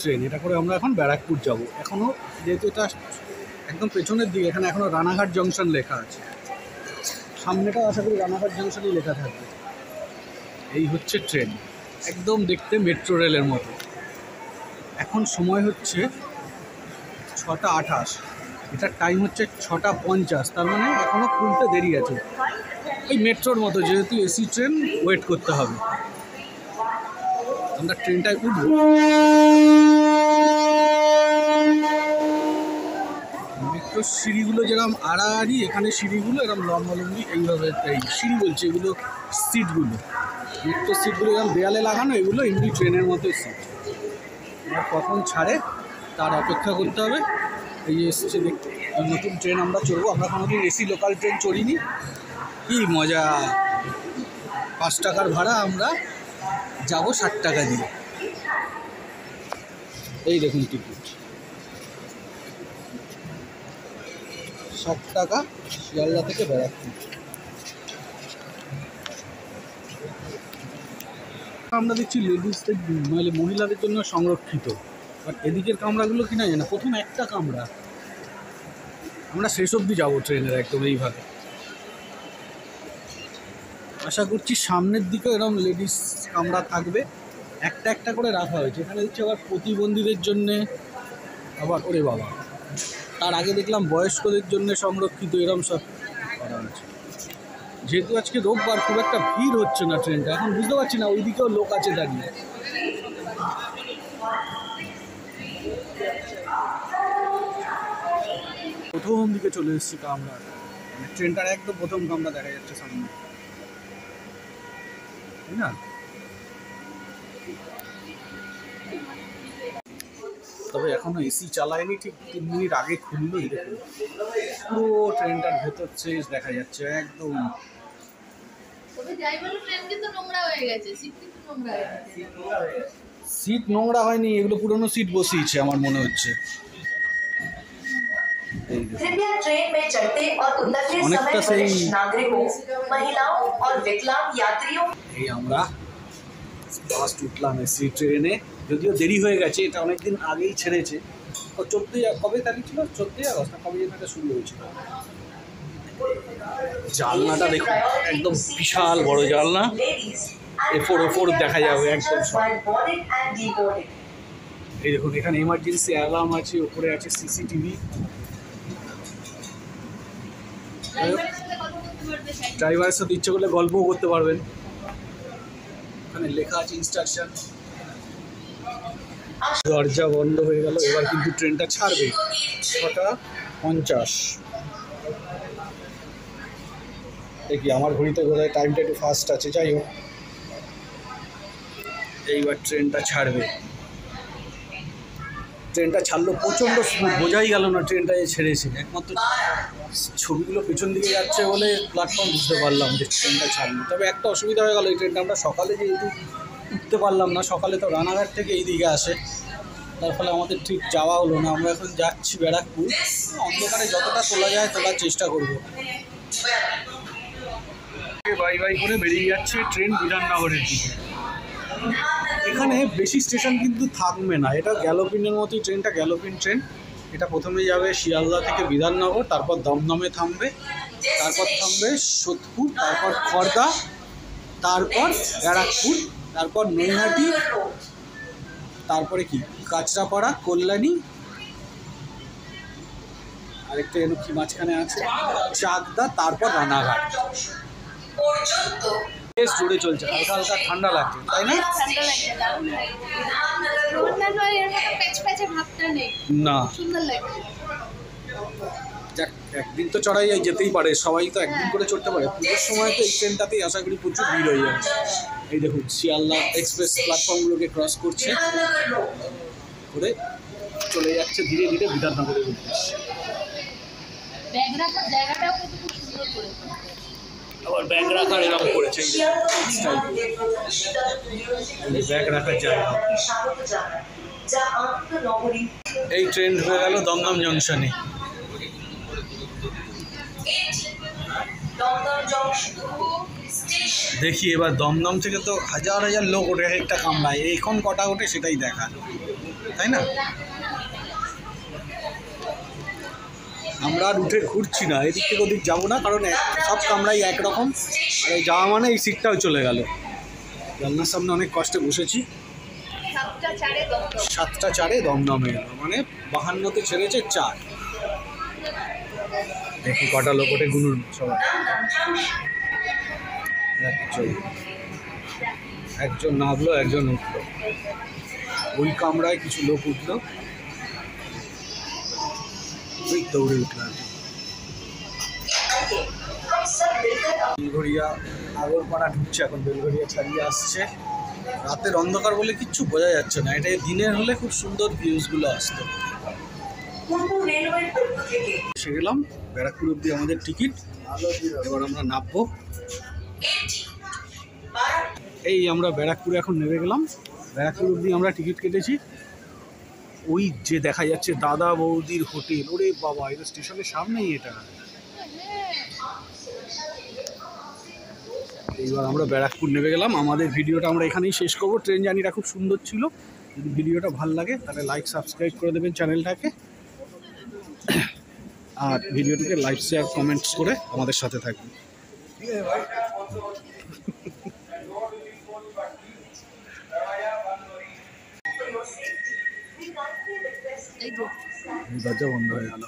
Train এটা করে আমরা এখন ব্যারাকপুর যাব। এখনও যেহেতু এটা একদম পেছনের দিকে, এখানে এখনও রানাঘাট জংশন লেখা আছে। সামনেটাও আশা করি রানাঘাট জংশনই লেখা থাকবে। এই হচ্ছে ট্রেন, একদম দেখতে মেট্রো রেলের মতো। এখন সময় হচ্ছে 6:28, এটার টাইম হচ্ছে 6:50, তার মানে এখনও খুলতে দেরি আছে। ওই মেট্রোর মতো, যেহেতু এসি ট্রেন ওয়েট করতে হবে। আমরা ট্রেনটায় উঠব। মেট্রোর সিঁড়িগুলো যেরকম আড়াআড়ি, এখানে সিঁড়িগুলো এরকম লম্বালম্বি, এইভাবে এই সিঁড়ি বলছে, এগুলো সিটগুলো, মেট্রোর সিটগুলো এরকম দেয়ালে লাগানো, এগুলো এমনি ট্রেনের মতো সিট। আর কখন ছাড়ে তার অপেক্ষা করতে হবে। এই এসছে দেখতে, নতুন ট্রেন আমরা চড়বো। আমরা কোনোদিন এসি লোকাল ট্রেন চড়িনি, কি মজা। 5 টাকার ভাড়া, আমরা যাবো 60 টাকা দিয়ে। এই দেখুন টিকিট 60 টাকা, শিয়ালদা থেকে ব্যারাকপুর। আমরা দেখছি লেডিসদের, মানে মহিলাদের জন্য সংরক্ষিত, বাট এদিকের কামরাগুলো কিনা যায় না। প্রথম একটা কামরা, আমরা শেষ অবধি যাবো ট্রেনের একদম এইভাবে। আশা করছি সামনের দিকেও এরকম লেডিস কামরা থাকবে, একটা একটা করে রাখা হয়েছে। এখানে দেখছি আবার প্রতিবন্ধীদের জন্যে, আবার ওরে বাবা, তার আগে দেখলাম বয়স্কদের জন্য সংরক্ষিত, এরকম সব করা হয়েছে। যেহেতু আজকে রোববার, খুব একটা ভিড় হচ্ছে না ট্রেনটা, এখন বুঝতে পারছি না ওইদিকেও লোক আছে দাঁড়িয়ে। প্রথম দিকে চলে এসেছি কামরা, মানে ট্রেনটার একদম প্রথম কামরা দেখা যাচ্ছে সামনে, তাই না? তবে এখনো এসি চালায়নি, ঠিক 3 মিনিট আগে খুললো। দেখুন পুরো ট্রেনটার ভেতর চেঞ্জ দেখা যাচ্ছে একদম। সিট নোংরা হয়নি, এগুলো পুরনো সিট বসিয়েছে আমার মনে হচ্ছে। অনেকটা সেই এই আমরা ফার্স্ট উঠলাম এসি ট্রেনে, যদিও দেরি হয়ে গেছে, এটা অনেকদিন আগেই ছেড়েছে। 14 কবে তারিখ ছিল, 14 আগস্ট না কবে যেন এটা শুরু হয়েছিল। জানলাটা দেখুন, একদম বিশাল বড় জানলা, এফোর দেখা যাবে একদম সব। এই দেখুন, এখানে এমার্জেন্সি অ্যালার্ম আছে, উপরে আছে সিসিটিভি। ড্রাইভারের সাথে ইচ্ছে করলে গল্পও করতে পারবেন। এখানে লেখা আছে ইনস্ট্রাকশন। দরজা বন্ধ হয়ে গেল, এবার কিন্তু ট্রেনটা ছাড়বে 6:50। দেখি আমার ঘড়িতে বোধহয় টাইমটা একটু ফাস্ট আছে, যাই হোক। এইবার ট্রেনটা ছাড়বে। ট্রেনটা ছাড়লো প্রচণ্ড স্মুথ, বোঝাই গেল না ট্রেনটা ছেড়েছে। একমাত্র ছবিগুলো পেছন দিকে যাচ্ছে বলে প্ল্যাটফর্ম বুঝতে পারলাম যে ট্রেনটা ছাড়লো। তবে একটা অসুবিধা হয়ে গেল, এই ট্রেনটা আমরা সকালে যেহেতু উঠতে পারলাম না, সকালে তো রানাঘাট থেকে এই দিকে আসে, তার ফলে আমাদের ঠিক যাওয়া হলো না। আমরা এখন যাচ্ছি ব্যারাকপুর, অন্ধকারে যতটা তোলা যায় তোলার চেষ্টা করব। বাই বাই করে বেরিয়ে যাচ্ছে ট্রেন বিধাননগরের দিকে। এখানে বেশি স্টেশন কিন্তু থাকবে না, এটা গ্যালোপিনের মতোই ট্রেনটা, গ্যালোপিন ট্রেন। এটা প্রথমে যাবে শিয়ালদা থেকে বিধাননগর, তারপর দমদমে থামবে, তারপর থামবে সোদপুর, তারপর খড়দা, তারপর ব্যারাকপুর, তারপর নৈহাটি, তারপরে কি কাঁচরাপাড়া, কল্যাণী, আরেকটা যেন কি মাঝখানে আছে চাকদা, তারপর রানাঘাট। বেশ জোরে চলছে, হালকা হালকা ঠান্ডা লাগছে, তাই না? না, যাক, একদিন তো চড়াই যেতেই পারে, সবাই তো একদিন করে চড়তে পারে। পুজোর সময় তো এই ট্রেনটাতেই আশা করি প্রচুর ভিড় হয়ে যাবে। এই দেখুন শিয়ালদা এক্সপ্রেস প্ল্যাটফর্মগুলোকে ক্রস করছে, করে চলে যাচ্ছে ধীরে ধীরে বিধাননগরের উদ্দেশ্যে। আবার ব্যাগ রাখার এরকম করেছে, ব্যাগ রাখার জায়গা। এই ট্রেন ঢুকে গেল দমদম জংশনে। দেখি এবার দমদম থেকে তো হাজার হাজার লোক ওঠে একটা কামরায়, এখন কটা ওঠে সেটাই দেখা। তাই না? আমরা আর উঠে ঘুরছি না, এদিক থেকে ওদিক যাবো না, কারণ সব কামরাই একরকম। আর এই যাওয়া মানে এই সিটটাও চলে গেল। জানলার সামনে অনেক কষ্টে বসেছি। 7টা 4-এ দমদমে এলো, মানে 52তে ছেড়েছে 4। দেখি কটা লোক ওঠে গুনুন সবাই। একজন নামলো, একজন উঠলো। ওই কামরায় কিছু লোক উঠলো, ওই দৌড়ে উঠলো। বেলঘরিয়া আগরপাড়া ঢুকছে এখন, বেলঘরিয়া ছাড়িয়ে আসছে। রাতের অন্ধকার বলে কিচ্ছু বোঝা যাচ্ছে না, এটা দিনের হলে খুব সুন্দর ভিউজগুলো আসতো। এসে গেলাম, ব্যারাকপুর অব্দি আমাদের টিকিট। এবার আমরা নামবো। এই আমরা ব্যারাকপুরে এখন নেমে গেলাম। ব্যারাকপুর অব্দি আমরা টিকিট কেটেছি। ওই যে দেখা যাচ্ছে দাদা বৌদির হোটেল, ওরে বাবা, এটা স্টেশনের সামনেই। এটা এইবার আমরা ব্যারাকপুর নেমে গেলাম। আমাদের ভিডিওটা আমরা এখানেই শেষ করবো। ট্রেন জার্নিটা খুব সুন্দর ছিল। যদি ভিডিওটা ভালো লাগে তাহলে লাইক সাবস্ক্রাইব করে দেবেন চ্যানেলটাকে, আর ভিডিওটিকে লাইক শেয়ার কমেন্টস করে আমাদের সাথে থাকবেন। দরজা বন্ধ হয়ে গেল।